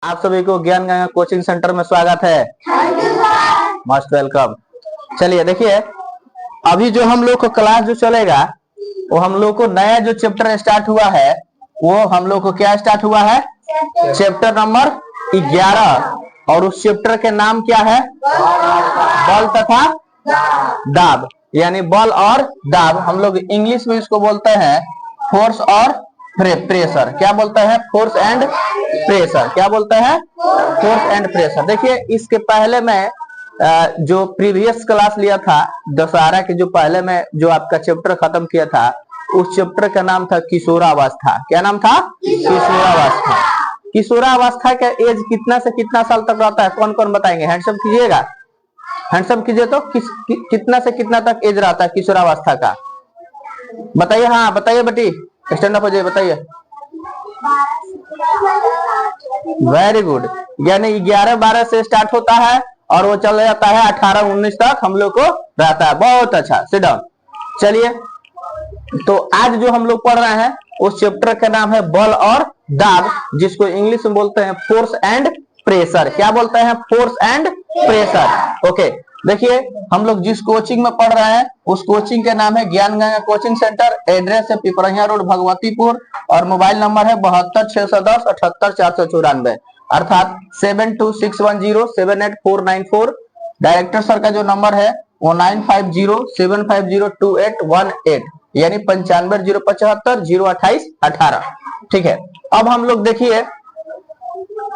आप सभी को ज्ञान गंगा कोचिंग सेंटर में स्वागत है। Most welcome. चलिए देखिए, अभी जो हम लोग को क्लास जो चलेगा वो हम लोग को नया जो चैप्टर स्टार्ट हुआ है वो हम लोग को क्या स्टार्ट हुआ है, चैप्टर नंबर 11। और उस चैप्टर के नाम क्या है, बल तथा दाब, यानी बल और दाब। हम लोग इंग्लिश में इसको बोलते हैं फोर्स और प्रेशर। क्या बोलते हैं, फोर्स एंड प्रेशर। क्या बोलते हैं, फोर्स एंड प्रेशर। देखिए, इसके पहले मैं जो प्रीवियस क्लास लिया था दशहरा के, जो पहले मैं जो आपका चैप्टर खत्म किया था, उस चैप्टर का नाम था किशोरावस्था। क्या नाम था, किशोरावस्था। किशोरावस्था का एज कितना से कितना साल तक रहता है, कौन कौन बताएंगे, हैंडसम कीजिएगा। हैंडसम कीजिए तो कितना से कितना तक एज रहता है किशोरावस्था का, बताइए। हाँ बताइए बेटी, स्टैंड अप हो जाइए, बताइए। Very good. यानी 11-12 से स्टार्ट होता है और वो चल जाता है 18-19 तक हम लोग को रहता है। बहुत अच्छा, सिट डाउन। चलिए, तो आज जो हम लोग पढ़ रहे हैं उस चैप्टर का नाम है बल और दाब, जिसको इंग्लिश में बोलते हैं फोर्स एंड प्रेशर। क्या बोलते हैं, फोर्स एंड प्रेशर। ओके, देखिए हम लोग जिस कोचिंग में पढ़ रहे हैं उस कोचिंग का नाम है ज्ञान गंगा कोचिंग सेंटर। एड्रेस है पिपरहिया रोड भगवतीपुर और मोबाइल नंबर है 72 610 78 494, अर्थात 7261078494। डायरेक्टर सर का जो नंबर है वो 9507502818, यानी 9507502818। ठीक है, अब हम लोग देखिए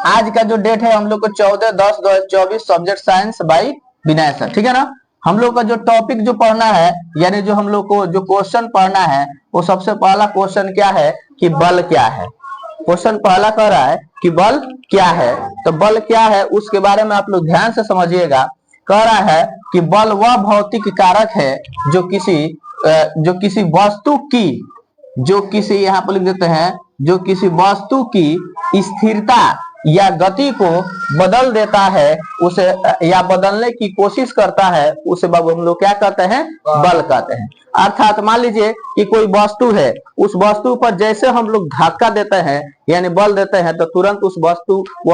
आज का जो डेट है हम लोग को 14-10-2024, subject science by Vinay sir. ठीक है ना। हम लोग का जो टॉपिक जो पढ़ना है, यानी जो हम लोग को जो क्वेश्चन पढ़ना है, वो सबसे पहला क्वेश्चन क्या है कि बल क्या है। क्वेश्चन पहला कह रहा है कि बल क्या है, तो बल क्या है उसके बारे में आप लोग ध्यान से समझिएगा। कह रहा है कि बल वह भौतिक कारक है जो किसी वस्तु की, जो किसी, यहाँ पर लिख देते हैं, जो किसी वस्तु की स्थिरता या गति को बदल देता है, उसे या बदलने की कोशिश करता है, उसे हम लोग क्या कहते हैं, बल कहते हैं। अर्थात मान लीजिए कि कोई वस्तु है, उस वस्तु पर जैसे हम लोग धक्का देते हैं यानी बल देते हैं, तो तुरंत उस वह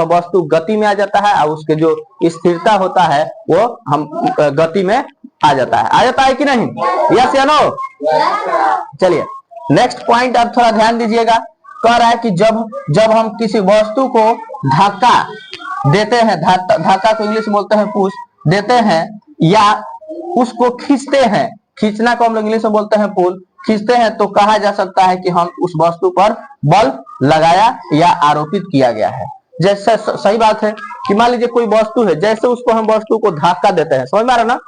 वस्तु गति में आ जाता है और उसके जो स्थिरता होता है वो हम गति में आ जाता है कि नहीं, यस या नो। चलिए नेक्स्ट पॉइंट आप थोड़ा ध्यान दीजिएगा। कह रहा है कि जब हम किसी वस्तु को धक्का देते हैं, धक्का को इंग्लिश में बोलते हैं पुश, देते हैं, या उसको खींचते हैं, खींचना को हम लोग इंग्लिश में बोलते हैं पुल, खींचते हैं, तो कहा जा सकता है कि हम उस वस्तु पर बल लगाया या आरोपित किया गया है। जैसे सही बात है कि मान लीजिए कोई वस्तु है, जैसे उसको हम वस्तु को धक्का देते हैं, समझ में आ रहा ना,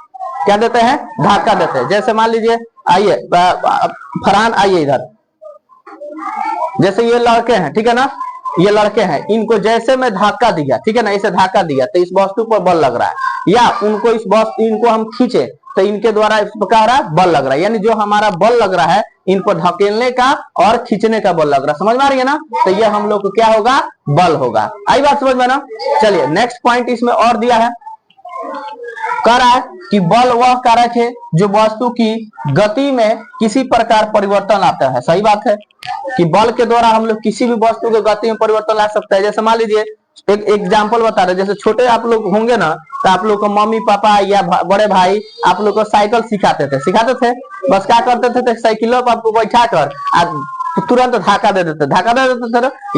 क्या देते हैं, धक्का देते हैं। जैसे मान लीजिए, आइए फरहान आइए इधर, जैसे ये लड़के हैं, ठीक है ना, ये लड़के हैं, इनको जैसे मैं धक्का दिया, ठीक है ना, इसे धक्का दिया तो इस वस्तु पर बल लग रहा है, या उनको इनको हम खींचे तो इनके द्वारा इस प्रकार बल लग रहा है, यानी जो हमारा बल लग रहा है इनको धकेलने का और खींचने का बल लग रहा है। समझ में आ रही है ना, तो ये हम लोग को क्या होगा, बल होगा। आई बात समझ में ना। चलिए नेक्स्ट पॉइंट इसमें और दिया है, कह रहा है कि बल वह कारक है जो वस्तु की गति में किसी प्रकार परिवर्तन आता है। सही बात है कि बल के द्वारा हम लोग किसी भी वस्तु के गति में परिवर्तन ला सकते हैं। जैसे मान लीजिए एक एग्जांपल बता रहे, जैसे छोटे आप लोग होंगे ना, तो आप लोग को मम्मी पापा या बड़े भाई आप लोग को साइकिल सिखाते थे। बस क्या करते थे, साइकिलों पर आपको बैठा कर तुरंत धक्का दे देते थे,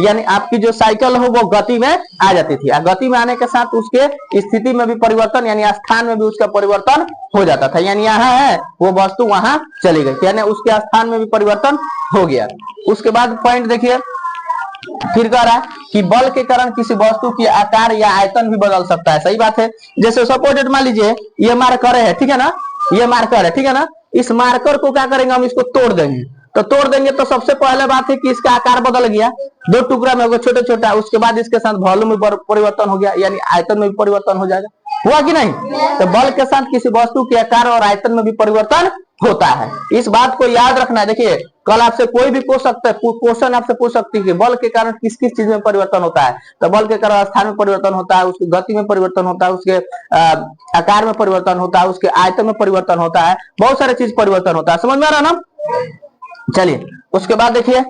यानी आपकी जो साइकिल हो वो गति में आ जाती थी। गति में आने के साथ उसके स्थिति में भी परिवर्तन, यानी स्थान में भी उसका परिवर्तन हो जाता था, यानी यहाँ है वो वस्तु वहां चली गई, यानी उसके स्थान में भी परिवर्तन हो गया। उसके बाद पॉइंट देखिए, फिर कह रहा है कि बल के कारण किसी वस्तु की आकार या आयतन भी बदल सकता है। सही बात है। जैसे सपोज मान लीजिए ये मार्कर है, ठीक है ना, ये मार्कर है, ठीक है ना, इस मार्कर को क्या करेंगे, हम इसको तोड़ देंगे। तो तोड़ देंगे तो सबसे पहले बात है कि इसका आकार बदल गया, दो टुकड़ा में हो गया छोटे छोटा, उसके बाद इसके साथ वॉल्यूम में परिवर्तन हो गया, यानी आयतन में भी परिवर्तन हो जाएगा। हुआ कि नहीं। तो बल के साथ किसी वस्तु के आकार और आयतन में भी परिवर्तन होता है, इस बात को याद रखना है। देखिए कल आपसे कोई भी क्वेश्चन आपसे पूछ सकती है कि बल के कारण किस किस चीज में परिवर्तन होता है, तो बल के कारण स्थान में परिवर्तन होता है, उसकी गति में परिवर्तन होता है, उसके आकार में परिवर्तन होता है, उसके आयतन में परिवर्तन होता है, बहुत सारे चीज परिवर्तन होता है। समझ में आ रहा ना। चलिए उसके बाद देखिए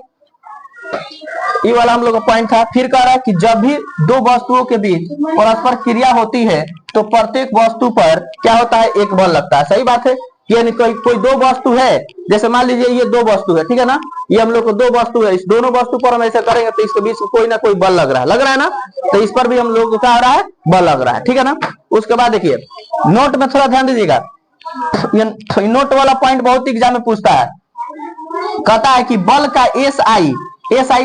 ये वाला हम लोग का पॉइंट था। फिर कह रहा है कि जब भी दो वस्तुओं के बीच परस्पर क्रिया होती है तो प्रत्येक वस्तु पर क्या होता है, एक बल लगता है। सही बात है। यानी कोई दो वस्तु है, जैसे मान लीजिए ये दो वस्तु है, ठीक है ना, ये हम लोग को दो वस्तु है, इस दोनों वस्तु पर हम ऐसा करेंगे तो इसके बीच कोई ना कोई बल लग रहा है ना, तो इस पर भी हम लोग को क्या हो रहा है, बल लग रहा है, ठीक है ना। उसके बाद देखिए नोट में थोड़ा ध्यान दीजिएगा, नोट वाला पॉइंट बहुत एग्जाम में पूछता है। कहता है कि बल का एस आई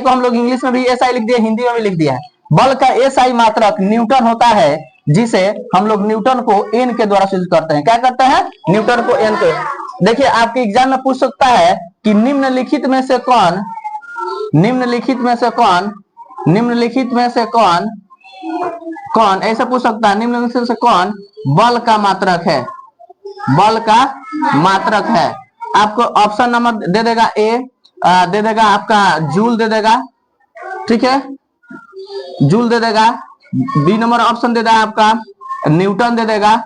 को हम लोग इंग्लिश में भी एस आई लिख दिया, हिंदी में भी लिख दिया है। बल का एस आई मात्रक न्यूटन होता है, जिसे हम लोग न्यूटन को एन के द्वारा सूचित करते हैं। क्या करते हैं, न्यूटन को एन के। देखिए आपके एग्जाम में पूछ सकता है कि निम्नलिखित में से कौन ऐसा पूछ सकता है, निम्नलिखित से कौन बल का मात्रक है, बल का मात्रक है। आपको ऑप्शन नंबर दे देगा ए, दे देगा आपका जूल दे देगा, ठीक है, जूल दे देगा। बी नंबर ऑप्शन दे देगा आपका न्यूटन दे देगा,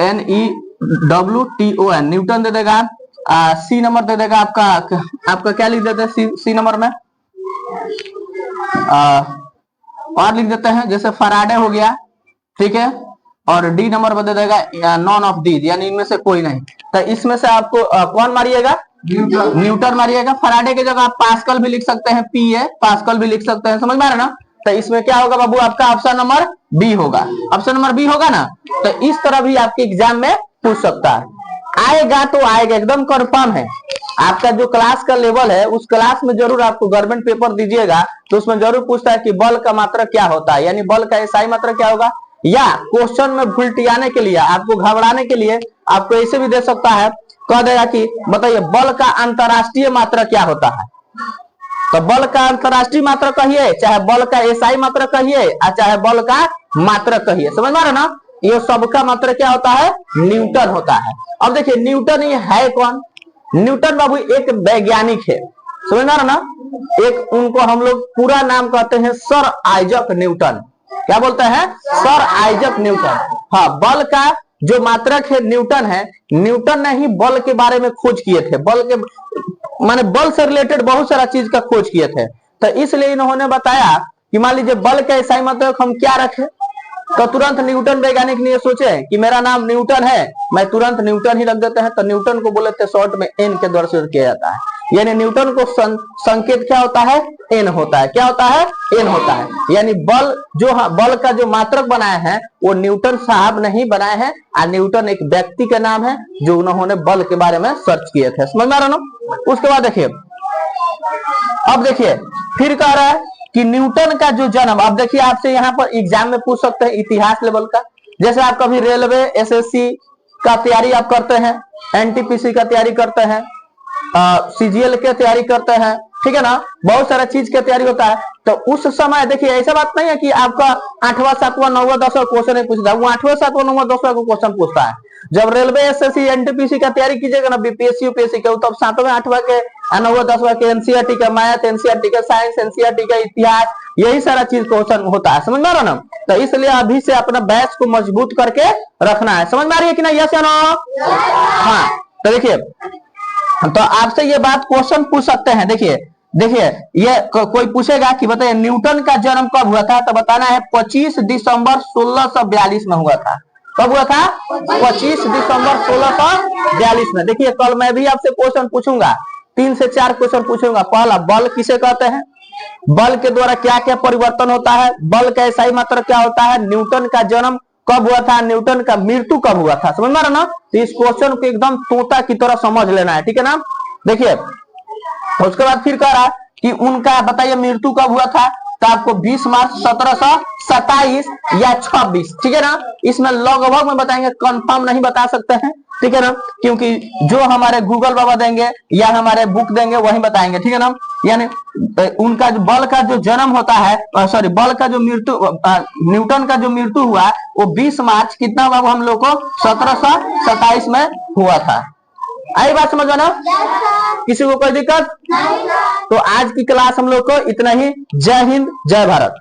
NEWTON न्यूटन दे देगा। सी नंबर दे देगा आपका क्या लिख देते हैं सी नंबर में, और लिख देते हैं जैसे फराडे हो गया, ठीक है, और डी नंबर पर दे देगा नॉन ऑफ दीज, यानी इनमें से कोई नहीं। तो इसमें से आपको कौन मारिएगा, न्यूटन मारिएगा। फराडे की जगह आप पास्कल भी लिख सकते हैं, PA पास्कल भी लिख सकते हैं, समझ में आ रहा है ना। तो इसमें क्या होगा बाबू, आपका ऑप्शन नंबर बी होगा, ऑप्शन नंबर बी होगा ना। तो इस तरह भी आपके एग्जाम में पूछ सकता है, आएगा तो आएगा, एकदम कंफर्म है। आपका जो क्लास का लेवल है उस क्लास में जरूर आपको गवर्नमेंट पेपर दीजिएगा तो उसमें जरूर पूछता है कि बल का मात्रक क्या होता है, यानी बल का एसआई मात्रक क्या होगा। या क्वेश्चन में भुलटियाने के लिए, आपको घबराने के लिए आपको ऐसे भी दे सकता है, कह देगा कि बताइए बल का अंतरराष्ट्रीय मात्रक क्या होता है। तो बल का अंतरराष्ट्रीय मात्रक कहिए, चाहे बल का एसआई मात्रक कहिए, चाहे बल का मात्रक कहिए, समझ में आ रहा है ना। ये सबका मात्रक क्या होता है, न्यूटन होता है। अब देखिए न्यूटन ये है कौन, न्यूटन बाबू एक वैज्ञानिक है, समझ में आ रहा ना। एक उनको हम लोग पूरा नाम कहते हैं सर आइजक न्यूटन। क्या बोलते हैं, सर आइजक न्यूटन। हाँ, बल का जो मात्रक है न्यूटन है, न्यूटन ने ही बल के बारे में खोज किए थे, बल के माने बल से रिलेटेड बहुत सारा चीज का खोज किए थे। तो इसलिए इन्होंने बताया कि मान लीजिए बल का एसआई मात्रक हम क्या रखें, तो तुरंत न्यूटन वैज्ञानिक ने सोचे कि मेरा नाम न्यूटन है, मैं तुरंत न्यूटन ही रख देते हैं। तो न्यूटन को बोले थे शॉर्ट में एन के द्वारा सूचित किया जाता है, यानी न्यूटन को संकेत क्या होता है, एन होता है। क्या होता है, एन होता है। यानी बल जो बल का जो मात्रक बनाए हैं वो न्यूटन साहब नहीं बनाए हैं, और न्यूटन एक व्यक्ति का नाम है जो उन्होंने बल के बारे में सर्च किए थे, समझ में आ रहा ना। उसके बाद देखिए, अब देखिए फिर कह रहा है कि न्यूटन का जो जन्म, अब देखिए आपसे यहाँ पर एग्जाम में पूछ सकते हैं इतिहास लेवल का, जैसे आप कभी रेलवे एसएससी का तैयारी आप करते हैं, एनटीपीसी का तैयारी करते हैं, सीजीएल की तैयारी करते हैं, ठीक है ना, बहुत सारा चीज की तैयारी होता है। तो उस समय देखिए ऐसा बात नहीं है कि आपका 8वां 7वां 9वां 10वां क्वेश्चन नहीं पूछता, वो 8वां 7वां 9वां 10वां को क्वेश्चन पूछता है। जब रेलवे एसएससी एनटीपीसी का तैयारी कीजिएगा ना, बीपीएससी यूपीएससी के, तब 7वें 8वां के 9वां 10वां के एनसीईआरटी का मैथ, एनसीईआरटी का साइंस, एनसीईआरटी का इतिहास, यही सारा चीज क्वेश्चन होता है, समझ में आ रहा ना। तो इसलिए अभी से अपना बैच को मजबूत करके रखना है, समझ में आ रही है कि नहीं, यस या नो। हाँ, तो देखिए तो आपसे ये बात क्वेश्चन पूछ सकते हैं। देखिए ये कोई पूछेगा कि बताइए न्यूटन का जन्म कब हुआ था, तो बताना है 25 दिसंबर 1642 में हुआ था। कब हुआ था, 25 दिसंबर 1642 में। देखिए कल मैं भी आपसे क्वेश्चन पूछूंगा, 3 से 4 क्वेश्चन पूछूंगा। पहला, बल किसे कहते हैं, बल के द्वारा क्या क्या परिवर्तन होता है, बल का एसआई मात्रक क्या होता है, न्यूटन का जन्म कब हुआ था, न्यूटन का मृत्यु कब हुआ था, समझ में आ रहा ना। तो इस क्वेश्चन को एकदम तोता की तरह समझ लेना है, ठीक है ना। देखिए उसके बाद फिर कह रहा कि उनका बताइए मृत्यु कब हुआ था, तो आपको 20 मार्च 1727 या 26, ठीक है ना। इसमें लगभग में बताएंगे, कंफर्म नहीं बता सकते हैं, ठीक है ना, क्योंकि जो हमारे गूगल बाबा देंगे या हमारे बुक देंगे वही बताएंगे, ठीक है ना। यानी उनका जो बल का जो जन्म होता है, सॉरी बल का जो मृत्यु, न्यूटन का जो मृत्यु हुआ वो 20 मार्च कितना हुआ, हम लोग को 1727 में हुआ था। आई बात समझ में ना, किसी को कोई दिक्कत? तो आज की क्लास हम लोग को इतना ही। जय हिंद, जय भारत।